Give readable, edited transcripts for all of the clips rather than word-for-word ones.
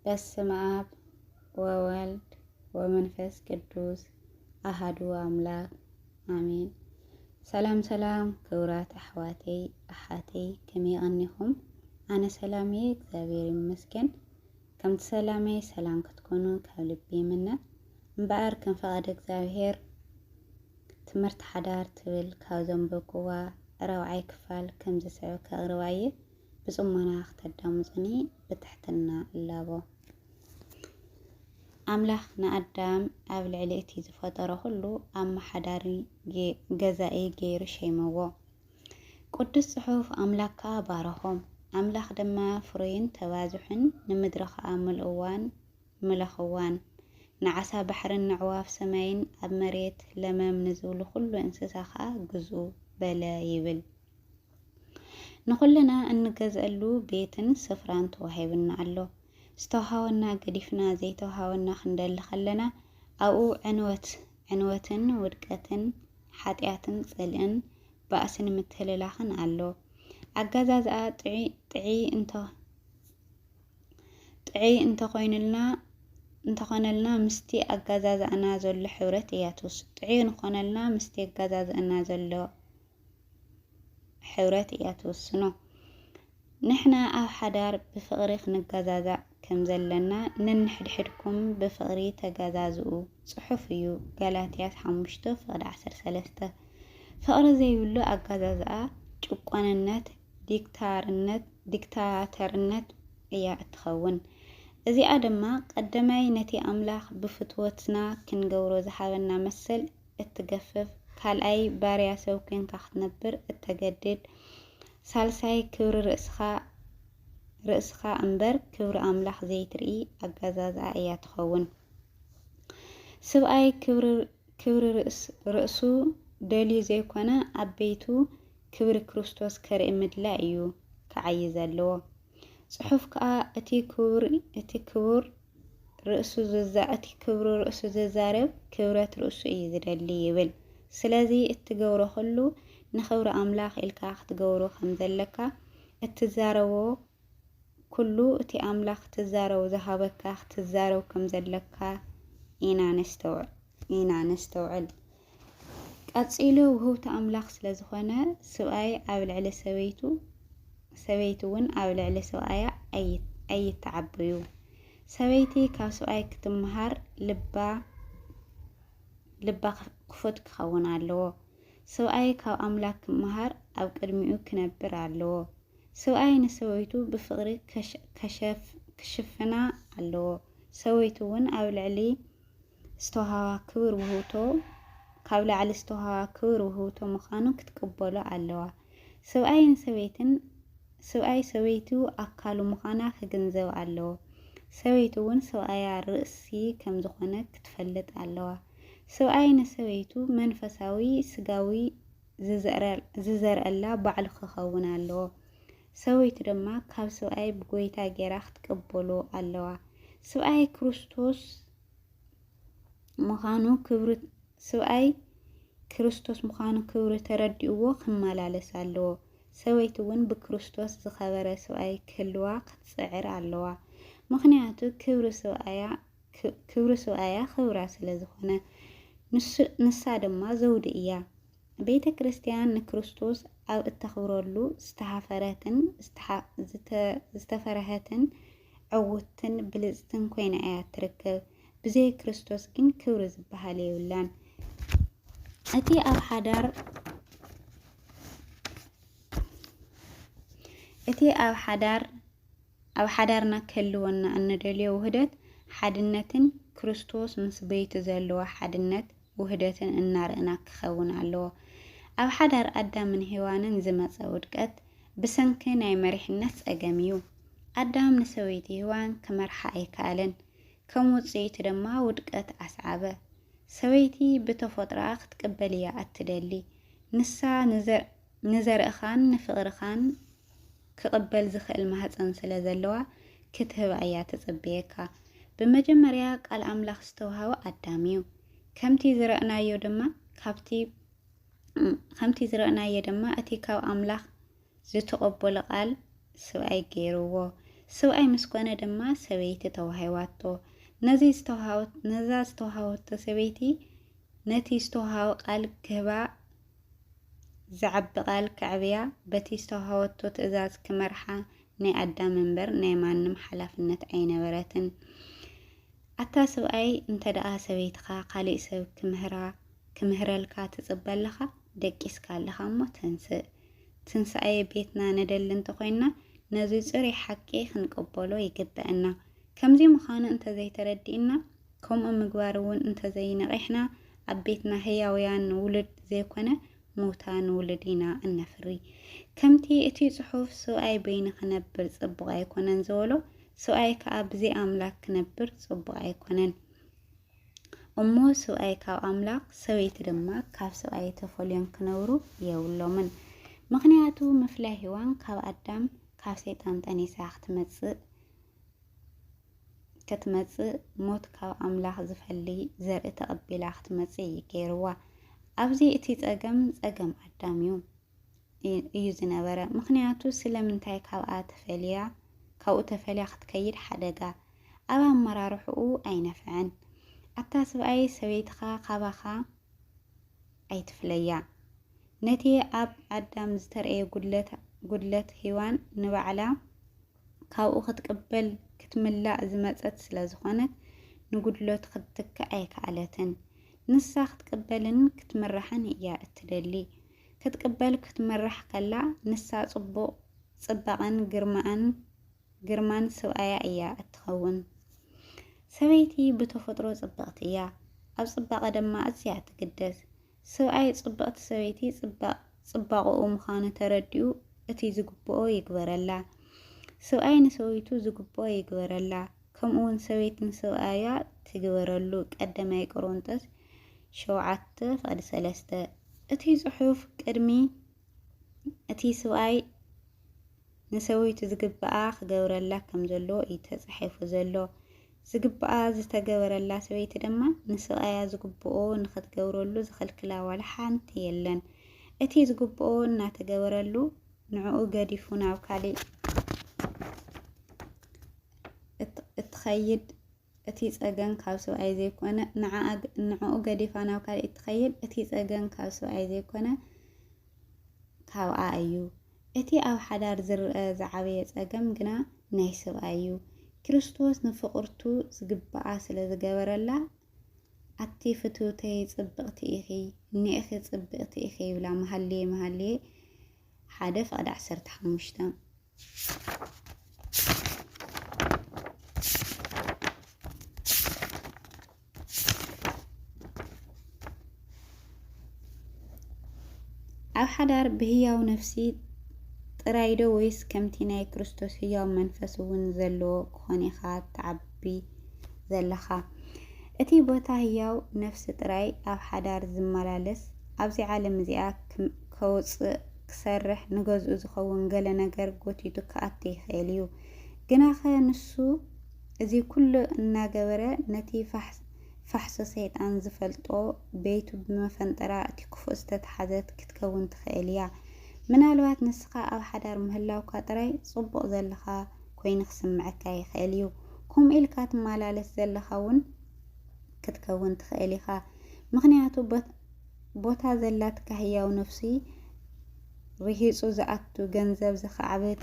በስመ አብ ወወልድ ወመንፈስ ቅዱስ አሐዱ አምላክ አሜን። ሰላም ሰላም ክቡራት አሕዋተይ አሓተይ ከመይ ቀኒኹም? ኣነ ሰላም እየ እግዚአብሔር ይመስገን። ከምቲ ሰላመይ ሰላም ክትኮኑ ካብ ልቢ ይምነ እምበኣር ከም ፈቐደ እግዚአብሔር ትምህርቲ ሓዳር ትብል ካብ ዘንበብክዋ ራብዓይ ክፋል ከም ዝስዕብ ከቕርባ እየ ብጽሞና ክትዳምጹኒ ብትሕትና እላቦ። ኣምላኽ ንኣዳም ኣብ ልዕሊ እቲ ዝፈጠሮ ኩሉ ኣመሓዳሪ ገዛኢ ገይሩ ሸይመዎ። ቅዱስ ጽሑፍ ኣምላኽ ከዓ ባረኾም። ኣምላኽ ድማ ፍሩይን ተባዝሑን ንምድሪ ከዓ ምልእዋን ምለኽዋን ንዓሳ ባሕርን ንዕዋፍ ሰማይን ኣብ መሬት ለመም ንዝብሉ ኩሉ እንስሳ ከዓ ግዝኡ በለ ይብል። ንኹልና እንገዝአሉ ቤትን ስፍራን ተዋሂብና ኣሎ። ዝተውሃወና ገዲፍና ዘይተውሃወና ክንደሊ ከለና ኣብኡ ዕንወትን ውድቀትን ሓጢአትን ጽልእን ባእስን ምትህልላኽን ኣሎ። ኣገዛዝኣ ጥዒ እንተኾነልና ምስቲ ኣገዛዝኣና ዘሎ ሕብረት እያ ትውስድ። ጥዒ ንኾነልና ምስቲ ኣገዛዝኣና ዘሎ ሕብረት እያ ትወስኖ። ንሕና ኣብ ሓዳር ብፍቕሪ ክንገዛዛእ ከም ዘለና ነንሕድሕድኩም ብፍቕሪ ተገዛዝኡ ጽሑፍ እዩ። ጋላትያስ 5:13 ፍቕሪ ዘይብሉ ኣገዛዝኣ ጭቆንነት ዲክታተርነት እያ እትኸውን። እዚኣ ድማ ቀዳማይ ነቲ ኣምላኽ ብፍትወትና ክንገብሮ ዝሃበና መሰል እትገፍፍ፣ ካልኣይ ባርያ ሰብ ኮንካ ክትነብር እተገድድ፣ ሳልሳይ ክብሪ ርእስኻ እምበር ክብሪ ኣምላኽ ዘይትርኢ ኣገዛዝኣ እያ ትኸውን። ሰብኣይ ክብሪ ርእሱ ደልዩ ዘይኮነ ኣበይቱ ክብሪ ክርስቶስ ከርኢ ምድላእ እዩ ክዓይ ዘለዎ። ጽሑፍ ከዓ እቲ ክብሪ ርእሱ ዝዛረብ ክብረት ርእሱ እዩ ዝደሊ ይብል። ስለዚ እትገብሮ ኩሉ ንኽብሪ ኣምላኽ ኢልካ ክትገብሮ ከም ዘለካ እትዛረቦ ኩሉ እቲ ኣምላኽ ትዛረቡ ዝሃበካ ክትዛረብ ከም ዘለካ ኢና ነስተውዕል። ቀፂሉ ውህብቲ ኣምላኽ ስለ ዝኾነ ሰብኣይ ኣብ ልዕሊ ሰበይቲ እውን ኣብ ልዕሊ ሰብኣያ ኣይተዓበዩ። ሰበይቲ ካብ ሰብኣይ ክትመሃር ልባ ክፉት ክኸውን ኣለዎ። ሰብኣይ ካብ ኣምላኽ ክመሃር ኣብ ቅድሚኡ ክነብር ኣለዎ። ሰብኣይ ንሰበይቱ ብፍቕሪ ክሽፍና ኣለዎ። ሰበይቱ እውን ኣብ ልዕሊ ዝተውሃባ ክብር ውህብቶ ምዃኑ ክትቅበሎ ኣለዋ። ሰብኣይ ሰበይቱ ኣካሉ ምዃና ክግንዘብ ኣለዎ። ሰበይቱ እውን ሰብኣያ ርእሲ ከም ዝኾነ ክትፈልጥ ኣለዋ። ሰብኣይ ንሰበይቱ መንፈሳዊ ስጋዊ ዝዘርአላ ባዕሉ ክኸውን ኣለዎ። ሰበይቱ ድማ ካብ ሰብኣይ ብጎይታ ጌራ ክትቀበሎ ኣለዋ። ሰብኣይ ክርስቶስ ምዃኑ ክብሪ ተረዲእዎ ክመላለስ ኣለዎ። ሰበይቲ እውን ብክርስቶስ ዝኸበረ ሰብኣይ ክህልዋ ክትፅዕር ኣለዋ። ምክንያቱ ክብሪ ሰብኣያ ክብራ ስለ ዝኾነ ንሳ ድማ ዘውዲ እያ። ቤተ ክርስቲያን ንክርስቶስ ኣብ እተኽብረሉ ዝተፈረኸትን ዕውትን ብልፅትን ኮይና እያ ትርከብ። ብዘይ ክርስቶስ ግን ክብሪ ዝበሃል የብላን። እቲ ኣብ ሓዳርና ክህልወና እንደልዮ ውህደት ሓድነትን ክርስቶስ ምስ በይቱ ዘለዎ ሓድነት ውህደትን እናርአና ክኸውን ኣለዎ። ኣብ ሓዳር ኣዳምን ሔዋንን ዝመፀ ውድቀት ብሰንኪ ናይ መሪሕነት ፀገም እዩ። ኣዳም ንሰበይቲ ሔዋን ክመርሓ ኣይከኣለን። ከም ውፅኢቱ ድማ ውድቀት ኣስዓበ። ሰበይቲ ብተፈጥራ ክትቅበል እያ እትደሊ። ንሳ ንዘርእኻን ንፍቕርኻን ክቕበል ዝኽእል ማህፀን ስለ ዘለዋ ክትህባ እያ ትፅበየካ። ብመጀመርያ ቃል ኣምላኽ ዝተውሃበ ኣዳም እዩ። ከምቲ ዝረአናዮ ድማ እቲ ካብ ኣምላኽ ዝተቐበሎ ቃል ሰብኣይ ገይርዎ። ሰብኣይ ምስ ኮነ ድማ ሰበይቲ ተዋሂባቶ ነዛ ዝተዋሃበቶ ሰበይቲ ነቲ ዝተዋሃበ ቃል ክህባ ዝዓቢ ቃል ከዕብያ በቲ ዝተዋሃበቶ ትእዛዝ ክመርሓ ናይ ኣዳም እምበር ናይ ማንም ሓላፍነት ኣይነበረትን። ኣታ ሰብኣይ እንተደኣ ሰበይትካ ካሊእ ሰብ ክምህረልካ ትጽበለኻ ደቂስካ ኣለኻ እሞ ትንሳኤ ቤትና ነደሊ እንተኮይና ነዚ ጽሩይ ሓቂ ክንቀበሎ ይግበአና። ከምዚ ምዃኑ እንተዘይተረዲእና ከምኡ ምግባር እውን እንተዘይነቂሕና ኣብ ቤትና ህያውያን ውሉድ ዘይኮነ ሙታን ውሉድ ኢና እነፍሪ። ከምቲ እቲ ጽሑፍ ሰብኣይ በይኒ ክነብር ጽቡቕ ኣይኮነን ዝበሎ ሰብኣይ ከዓ ብዘይ ኣምላክ ክነብር ጽቡቕ ኣይኮነን እሞ ሰብኣይ ካብ ኣምላክ ሰበይቲ ድማ ካብ ሰብኣይ ተፈልዮም ክነብሩ የብሎምን። ምክንያቱ ምፍላይ ሔዋን ካብ ኣዳም ካብ ሰይጣን ጠኒሳ ክትመጽእ ሞት ካብ ኣምላክ ዝፈልይ ዘርኢ ተቐቢላ ክትመጽእ ይገይርዋ። ኣብዚ እቲ ፀገም ኣዳም እዩ ዝነበረ። ምክንያቱ ስለምንታይ ካብኡ ተፈልያ ክትከይድ ሓደጋ ኣብ ኣመራርሕኡ ኣይነፍዐን። ኣታ ሰብኣይ ሰበይትኻ ካባኻ ኣይትፍለያ። ነቲ ኣብ ኣዳም ዝተርአየ ጉድለት ሔዋን ንባዕላ ካብኡ ክትቅበል ክትምላእ ዝመፀት ስለ ዝኾነት ንጉድለት ክትትክእ ኣይከኣለትን። ንሳ ክትቅበልን ክትመራሕን እያ እትደሊ። ክትቅበል ክትመራሕ ከላ ንሳ ጽባቐን ግርማን ሰብኣያ እያ እትኸውን። ሰበይቲ ብተፈጥሮ ጽብቕቲ እያ። ኣብ ጽባቐ ድማ ኣዝያ ትግደስ። ሰብኣይ ጽብቕቲ ሰበይቲ ጽባቐኡ ምዃኑ ተረዲኡ እቲ ዝግብኦ ይግበረላ። ሰብኣይ ንሰበይቱ ዝግብኦ ይግበረላ። ከምኡውን ሰበይትን ሰብኣያ ትግበረሉ። ቀዳማይ ቆሮንጦስ 7:3 እቲ ጽሑፍ ቅድሚ እቲ ሰብኣይ ንሰበይቱ ዝግብኣ ክገብረላ ከም ዘለዎ እዩ ተጻሒፉ ዘሎ። ዝግብኣ ዝተገበረላ ሰበይቲ ድማ ንሰብኣያ ዝግብኦ ንኽትገብረሉ ዝኽልክላ ዋላ ሓንቲ የለን። እቲ ዝግብኦ እናተገበረሉ ንዕኡ ገዲፉ ናብ ካሊእ እትኸይድ እቲ ፀገም ካብ ሰብኣይ ዘይኮነ ንዕኡ ገዲፋ ናብ ካሊእ እትኸይድ እቲ ፀገም ካብ ሰብኣይ ዘይኮነ ካብኣ እዩ። እቲ ኣብ ሓዳር ዝርአ ዝዓበየ ፀገም ግና ናይ ሰብኣይ እዩ። ክርስቶስ ንፍቅርቱ ዝግብኣ ስለ ዝገበረላ ኣቲ ፍትውተይ ጽብቕቲ ኢኺ ኒእኺ ጽብቕቲ ኢኺ ይብላ መሃልየ 1:15 ኣብ ሓዳር ብህያው ነፍሲ ጥራይዶ ወይስ ከምቲ ናይ ክርስቶስ ህያው መንፈስ እውን ዘለዎ ክኾን ኢኻ ተዓቢ ዘለኻ? እቲ ቦታ ህያው ነፍሲ ጥራይ ኣብ ሓዳር ዝመላለስ ኣብዚ ዓለም እዚኣ ከውፅእ ክሰርሕ ንገዝኡ ዝኸውን ገለ ነገር ጎቲቱ ክኣቱ ይኽእል እዩ። ግናኸ ንሱ እዚ ኩሉ እናገበረ ነቲ ፋሕሶ ሰይጣን ዝፈልጦ ቤቱ ብመፈንጠራ እቲ ክፉእ ዝተተሓዘት ክትከውን ትኽእል እያ። ምናልባት ንስኻ ኣብ ሓዳር ምህላውካ ጥራይ ጽቡቕ ዘለኻ ኮይኑ ክስምዐካ ይኽእል እዩ። ከምኡ ኢልካ ትመላለስ ዘለኻ እውን ክትከውን ትኽእል ኢኻ። ምክንያቱ ቦታ ዘላትካ ህያው ነፍሲ ርሂፁ ዝኣቱ ገንዘብ ዝኸዓብት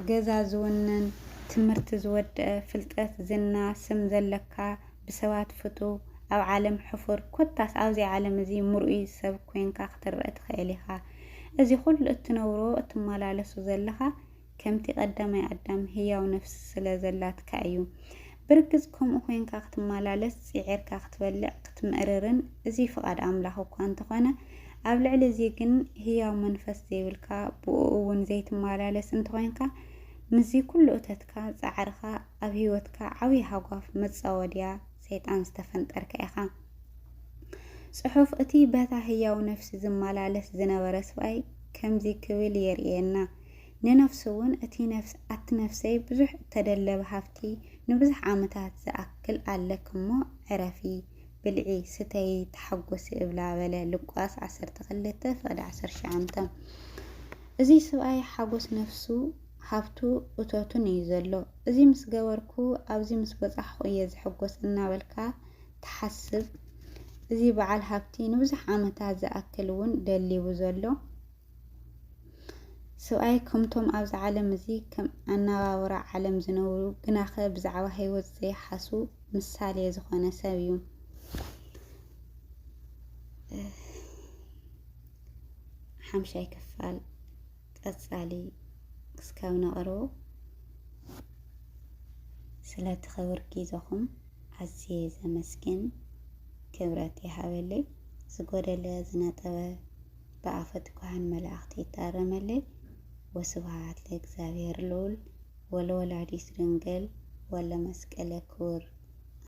ገዛ ዝውንን ትምህርቲ ዝወድአ ፍልጠት ዝና ስም ዘለካ ብሰባት ፍቱው ኣብ ዓለም ሕፉር ኮታስ ኣብዚ ዓለም እዚ ምርኡይ ሰብ ኮንካ ክትረአ ትኽእል ኢኻ። እዚ ኩሉ እትነብሮ እትመላለሱ ዘለኻ ከምቲ ቀዳማይ ኣዳም ህያው ነፍሲ ስለ ዘላትካ እዩ። ብርግጽ ከምኡ ኮንካ ክትመላለስ ጽዒርካ ክትበልዕ ክትምእርርን እዚ ፍቓድ ኣምላኽ እኳ እንተኾነ ኣብ ልዕሊ እዚ ግን ህያው መንፈስ ዘይብልካ ብኡ እውን ዘይትመላለስ እንተኮንካ ምዚ ኩሉ እተትካ ጻዕርኻ ኣብ ህይወትካ ዓብዪ ሃጓፍ መጻወድያ ሰይጣን ዝተፈንጠርካ ኢኻ። ጽሑፍ እቲ በታ ህያው ነፍሲ ዝመላለስ ዝነበረ ሰብኣይ ከምዚ ክብል የርእየና። ንነፍሲ እውን እቲ ነፍሰይ ብዙሕ እተደለበ ሃብቲ ንብዙሕ ዓመታት ዝኣክል ኣለክሞ ዕረፊ ብልዒ ስተይ ተሓጎሲ እብላ በለ ሉቃስ 12:19 እዚ ሰብኣይ ሓጎስ ነፍሱ ሃብቱ እቶቱን እዩ ዘሎ እዚ ምስ ገበርኩ ኣብዚ ምስ በጻሕኩ እየ ዝሕጎስ እናበልካ ተሓስብ እዚ በዓል ሃብቲ ንብዙሕ ዓመታት ዝኣክል እውን ደሊቡ ዘሎ ሰብኣይ ከምቶም ኣብዚ ዓለም እዚ ከም ኣነባብራ ዓለም ዝነብሩ ግናኸ ብዛዕባ ህይወት ዘይሓሱ ምሳሌ ዝኾነ ሰብ እዩ ሓምሻይ ክፋል ቀጻሊ ክስካብ ነቕርቦ ስለቲ ኽብር ጊዜኹም ኣዝየ ዘመስግን ክብረት ይሃበለይ ዝጎደለ ዝነጠበ በኣፈት ጓሃን መላእኽቲ ይታረመለይ ወስብሃት ለእግዚአብሔር ልዑል ወለወላዲት ድንግል ወለመስቀለ ክቡር